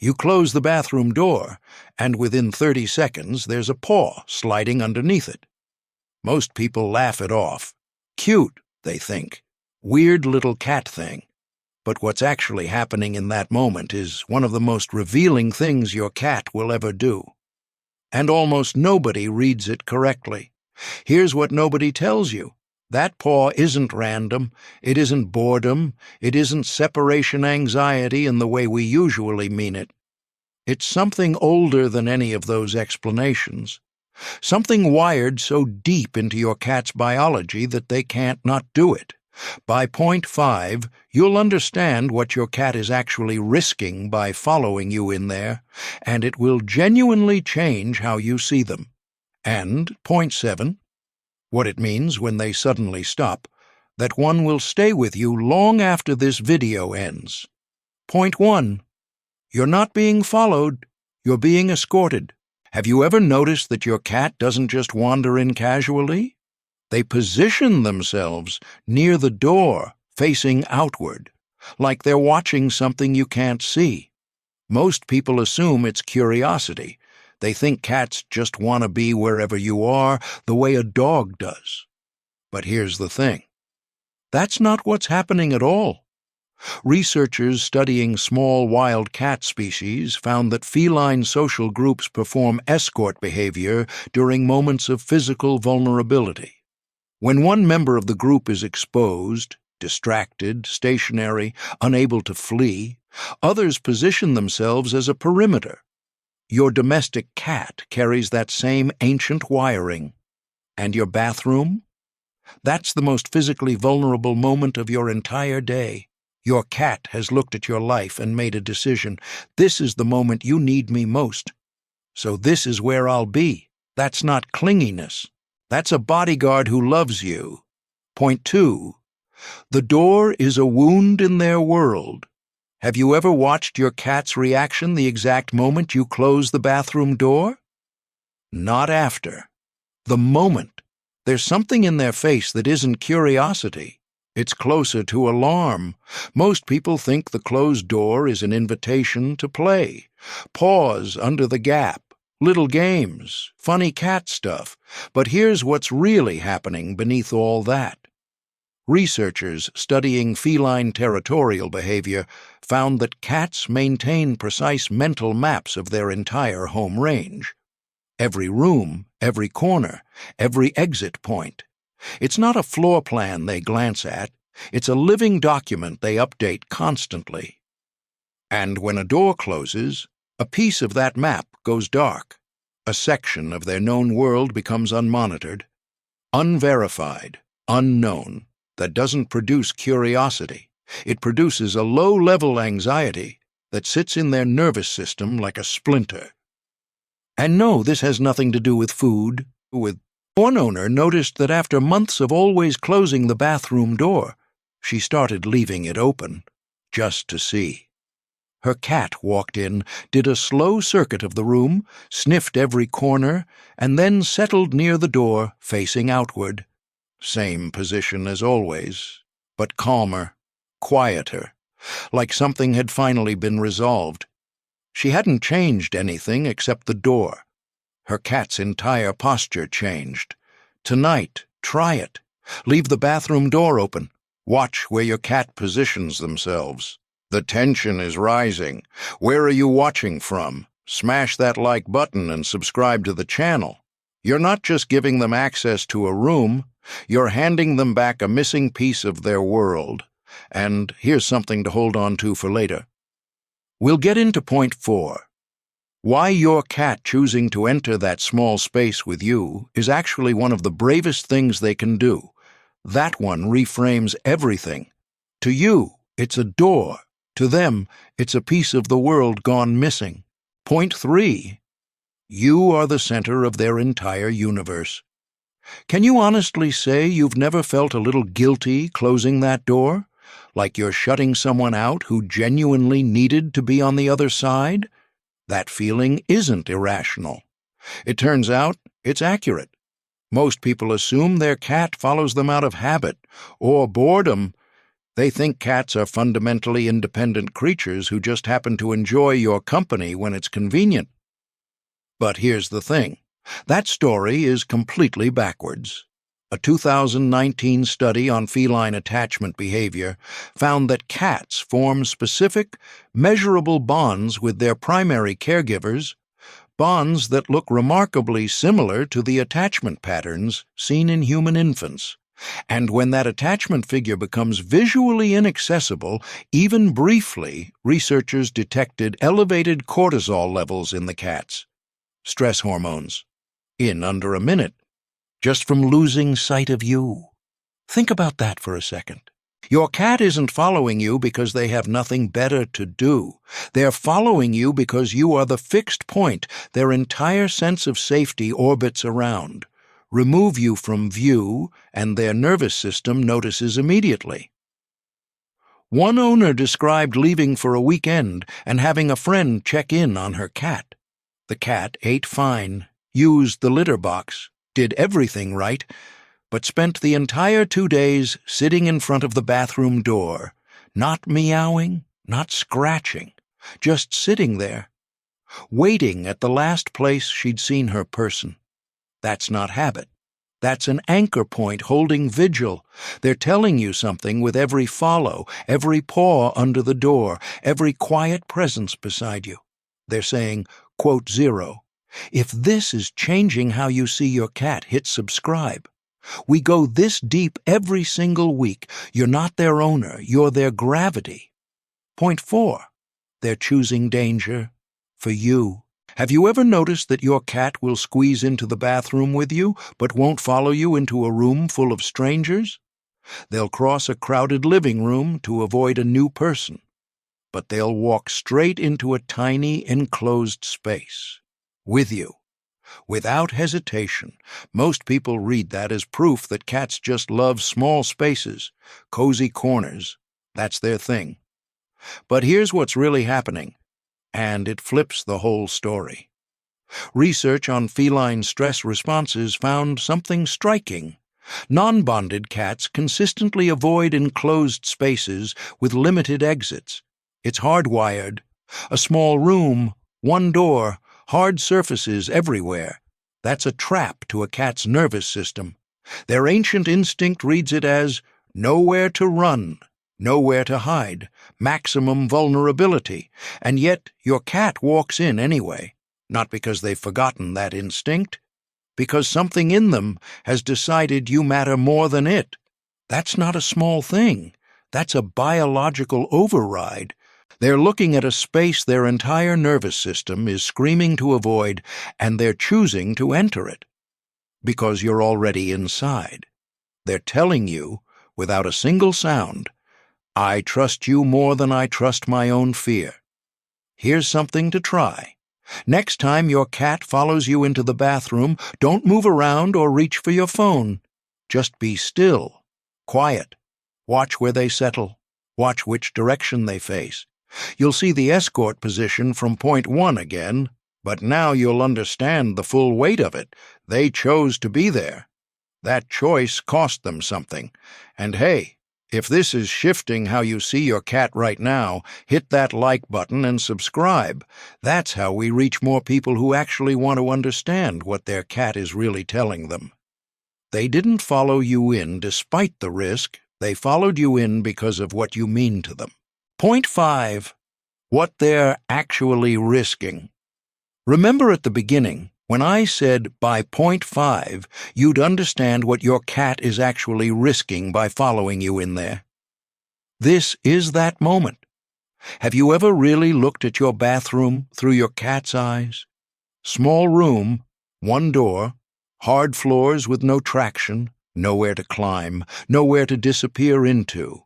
You close the bathroom door, and within 30 seconds there's a paw sliding underneath it. Most people laugh it off. Cute, they think. Weird little cat thing. But what's actually happening in that moment is one of the most revealing things your cat will ever do. And almost nobody reads it correctly. Here's what nobody tells you. That paw isn't random, it isn't boredom, it isn't separation anxiety in the way we usually mean it. It's something older than any of those explanations. Something wired so deep into your cat's biology that they can't not do it. By point 5, you'll understand what your cat is actually risking by following you in there, and it will genuinely change how you see them. And point 7, what it means when they suddenly stop, that one will stay with you long after this video ends. Point 1, you're not being followed, you're being escorted. Have you ever noticed that your cat doesn't just wander in casually? They position themselves near the door, facing outward, like they're watching something you can't see. Most people assume it's curiosity. They think cats just want to be wherever you are, the way a dog does. But here's the thing. That's not what's happening at all. Researchers studying small wild cat species found that feline social groups perform escort behavior during moments of physical vulnerability. When one member of the group is exposed, distracted, stationary, unable to flee, others position themselves as a perimeter. Your domestic cat carries that same ancient wiring. And your bathroom? That's the most physically vulnerable moment of your entire day. Your cat has looked at your life and made a decision. This is the moment you need me most. So this is where I'll be. That's not clinginess. That's a bodyguard who loves you. Point 2. The door is a wound in their world. Have you ever watched your cat's reaction the exact moment you close the bathroom door? Not after. The moment. There's something in their face that isn't curiosity. It's closer to alarm. Most people think the closed door is an invitation to play. Paws under the gap, little games, funny cat stuff. But here's what's really happening beneath all that. Researchers studying feline territorial behavior found that cats maintain precise mental maps of their entire home range. Every room, every corner, every exit point. It's not a floor plan they glance at, it's a living document they update constantly. And when a door closes, a piece of that map goes dark. A section of their known world becomes unmonitored, unverified, unknown. That doesn't produce curiosity. It produces a low-level anxiety that sits in their nervous system like a splinter. And no, this has nothing to do with food. One owner noticed that after months of always closing the bathroom door, she started leaving it open, just to see. Her cat walked in, did a slow circuit of the room, sniffed every corner, and then settled near the door, facing outward. Same position as always, but calmer, quieter, like something had finally been resolved. She hadn't changed anything except the door. Her cat's entire posture changed. Tonight, try it. Leave the bathroom door open. Watch where your cat positions themselves. The tension is rising. Where are you watching from? Smash that like button and subscribe to the channel. You're not just giving them access to a room, you're handing them back a missing piece of their world. And here's something to hold on to for later. We'll get into point 4. Why your cat choosing to enter that small space with you is actually one of the bravest things they can do. That one reframes everything. To you, it's a door. To them, it's a piece of the world gone missing. Point 3. You are the center of their entire universe. Can you honestly say you've never felt a little guilty closing that door? Like you're shutting someone out who genuinely needed to be on the other side? That feeling isn't irrational. It turns out it's accurate. Most people assume their cat follows them out of habit or boredom. They think cats are fundamentally independent creatures who just happen to enjoy your company when it's convenient. But here's the thing. That story is completely backwards. A 2019 study on feline attachment behavior found that cats form specific, measurable bonds with their primary caregivers, bonds that look remarkably similar to the attachment patterns seen in human infants. And when that attachment figure becomes visually inaccessible, even briefly, researchers detected elevated cortisol levels in the cats, stress hormones, in under a minute, just from losing sight of you. Think about that for a second. Your cat isn't following you because they have nothing better to do. They're following you because you are the fixed point their entire sense of safety orbits around. Remove you from view, and their nervous system notices immediately. One owner described leaving for a weekend and having a friend check in on her cat. The cat ate fine, used the litter box, did everything right, but spent the entire 2 days sitting in front of the bathroom door, not meowing, not scratching, just sitting there, waiting at the last place she'd seen her person. That's not habit. That's an anchor point holding vigil. They're telling you something with every follow, every paw under the door, every quiet presence beside you. They're saying, quote 0, if this is changing how you see your cat, hit subscribe. We go this deep every single week. You're not their owner, you're their gravity. Point 4, they're choosing danger for you. Have you ever noticed that your cat will squeeze into the bathroom with you, but won't follow you into a room full of strangers? They'll cross a crowded living room to avoid a new person, but they'll walk straight into a tiny enclosed space with you. Without hesitation. Most people read that as proof that cats just love small spaces, cozy corners. That's their thing. But here's what's really happening, and it flips the whole story. Research on feline stress responses found something striking. Non-bonded cats consistently avoid enclosed spaces with limited exits. It's hardwired. A small room, one door, hard surfaces everywhere. That's a trap to a cat's nervous system. Their ancient instinct reads it as nowhere to run, nowhere to hide, maximum vulnerability, and yet your cat walks in anyway, not because they've forgotten that instinct, because something in them has decided you matter more than it. That's not a small thing. That's a biological override. They're looking at a space their entire nervous system is screaming to avoid, and they're choosing to enter it. Because you're already inside. They're telling you, without a single sound, I trust you more than I trust my own fear. Here's something to try. Next time your cat follows you into the bathroom, don't move around or reach for your phone. Just be still, quiet. Watch where they settle. Watch which direction they face. You'll see the escort position from point 1 again, but now you'll understand the full weight of it. They chose to be there. That choice cost them something. And hey, if this is shifting how you see your cat right now, hit that like button and subscribe. That's how we reach more people who actually want to understand what their cat is really telling them. They didn't follow you in despite the risk. They followed you in because of what you mean to them. Point 5. What they're actually risking. Remember at the beginning, when I said by point 5, you'd understand what your cat is actually risking by following you in there. This is that moment. Have you ever really looked at your bathroom through your cat's eyes? Small room, one door, hard floors with no traction, nowhere to climb, nowhere to disappear into.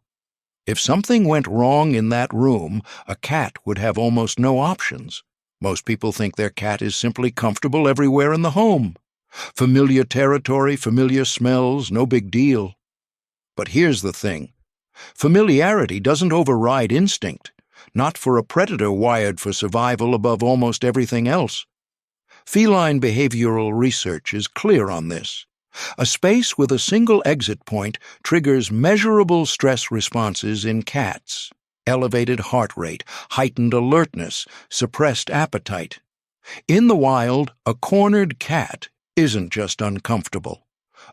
If something went wrong in that room, a cat would have almost no options. Most people think their cat is simply comfortable everywhere in the home. Familiar territory, familiar smells, no big deal. But here's the thing. Familiarity doesn't override instinct, not for a predator wired for survival above almost everything else. Feline behavioral research is clear on this. A space with a single exit point triggers measurable stress responses in cats: elevated heart rate, heightened alertness, suppressed appetite. In the wild, a cornered cat isn't just uncomfortable.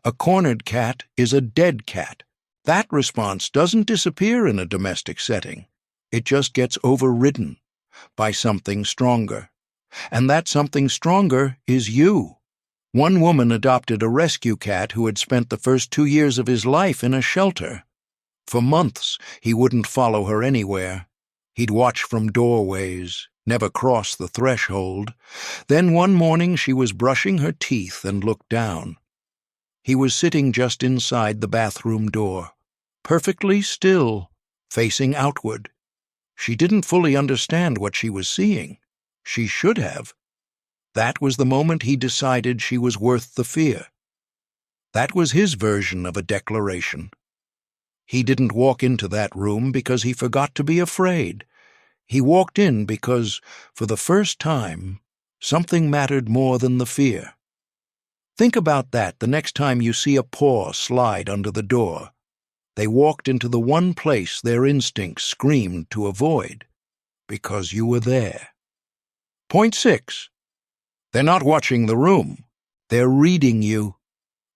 A cornered cat is a dead cat. That response doesn't disappear in a domestic setting. It just gets overridden by something stronger. And that something stronger is you. One woman adopted a rescue cat who had spent the first 2 years of his life in a shelter. For months, he wouldn't follow her anywhere. He'd watch from doorways, never cross the threshold. Then one morning she was brushing her teeth and looked down. He was sitting just inside the bathroom door, perfectly still, facing outward. She didn't fully understand what she was seeing. She should have. That was the moment he decided she was worth the fear. That was his version of a declaration. He didn't walk into that room because he forgot to be afraid. He walked in because, for the first time, something mattered more than the fear. Think about that the next time you see a paw slide under the door. They walked into the one place their instincts screamed to avoid, because you were there. Point 6. They're not watching the room. They're reading you.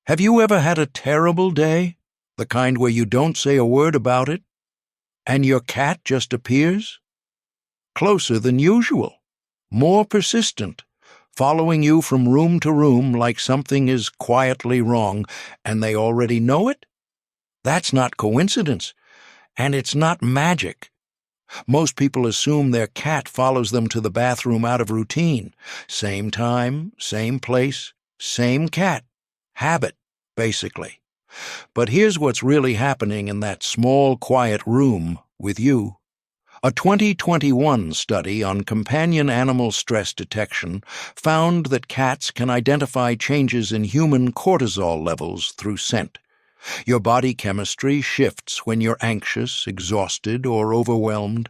Have you ever had a terrible day? The kind where you don't say a word about it, and your cat just appears? Closer than usual, more persistent, following you from room to room like something is quietly wrong, and they already know it? That's not coincidence, and it's not magic. Most people assume their cat follows them to the bathroom out of routine. Same time, same place, same cat. Habit, basically. But here's what's really happening in that small, quiet room with you. A 2021 study on companion animal stress detection found that cats can identify changes in human cortisol levels through scent. Your body chemistry shifts when you're anxious, exhausted, or overwhelmed.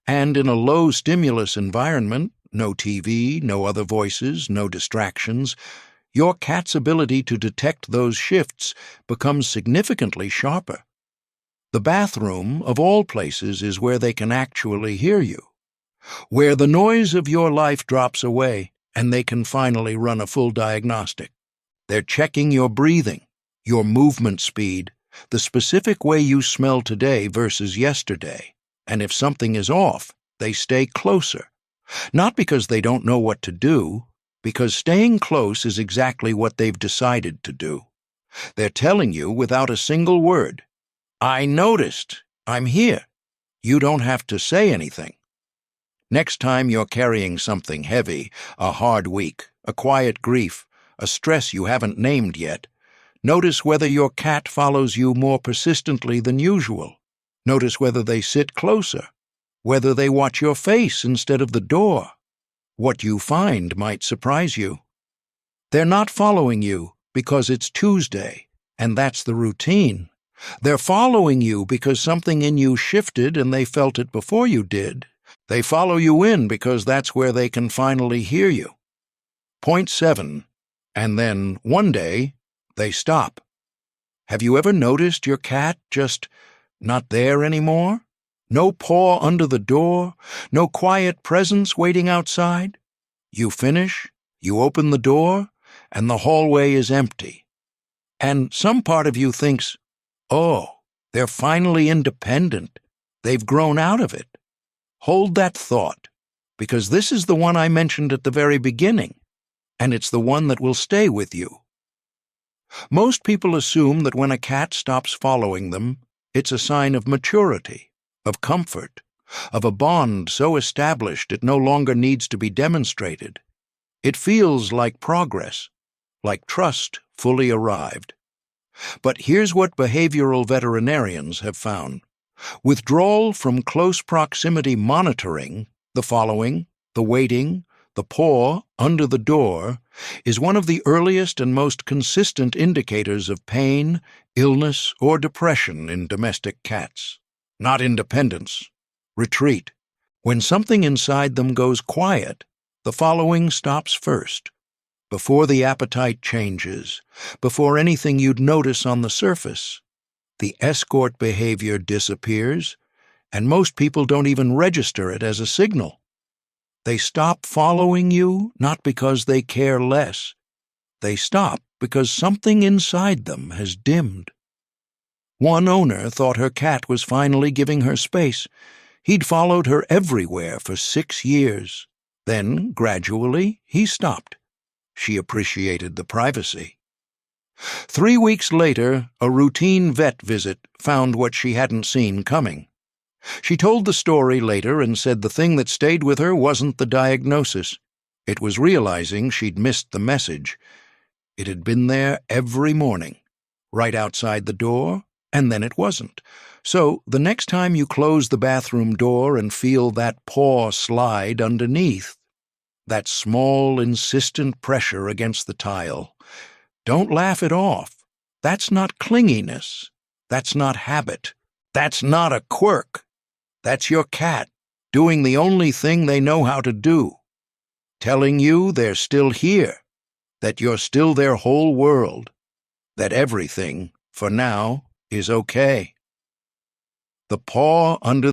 And in a low-stimulus environment, no TV, no other voices, no distractions, your cat's ability to detect those shifts becomes significantly sharper. The bathroom, of all places, is where they can actually hear you, where the noise of your life drops away and they can finally run a full diagnostic. They're checking your breathing, your movement speed, the specific way you smell today versus yesterday, and if something is off, they stay closer. Not because they don't know what to do, because staying close is exactly what they've decided to do. They're telling you without a single word, "I noticed, I'm here." You don't have to say anything. Next time you're carrying something heavy, a hard week, a quiet grief, a stress you haven't named yet, notice whether your cat follows you more persistently than usual. Notice whether they sit closer, whether they watch your face instead of the door. What you find might surprise you. They're not following you because it's Tuesday, and that's the routine. They're following you because something in you shifted and they felt it before you did. They follow you in because that's where they can finally hear you. Point 7. And then, one day, they stop. Have you ever noticed your cat just not there anymore? No paw under the door, no quiet presence waiting outside? You finish, you open the door, and the hallway is empty. And some part of you thinks, oh, they're finally independent. They've grown out of it. Hold that thought, because this is the one I mentioned at the very beginning, and it's the one that will stay with you. Most people assume that when a cat stops following them, it's a sign of maturity, of comfort, of a bond so established it no longer needs to be demonstrated. It feels like progress, like trust fully arrived. But here's what behavioral veterinarians have found. Withdrawal from close proximity monitoring, the following, the waiting, the paw under the door, is one of the earliest and most consistent indicators of pain, illness, or depression in domestic cats. Not independence. Retreat. When something inside them goes quiet, the following stops first. before the appetite changes, before anything you'd notice on the surface, the escort behavior disappears, and most people don't even register it as a signal. They stop following you not because they care less. They stop because something inside them has dimmed. One owner thought her cat was finally giving her space. He'd followed her everywhere for 6 years. Then, gradually, he stopped. She appreciated the privacy. 3 weeks later, a routine vet visit found what she hadn't seen coming. She told the story later and said the thing that stayed with her wasn't the diagnosis. It was realizing she'd missed the message. It had been there every morning, right outside the door, and then it wasn't. So the next time you close the bathroom door and feel that paw slide underneath, that small, insistent pressure against the tile, don't laugh it off. That's not clinginess. That's not habit. That's not a quirk. That's your cat doing the only thing they know how to do, telling you they're still here, that you're still their whole world, that everything, for now, is okay. The paw under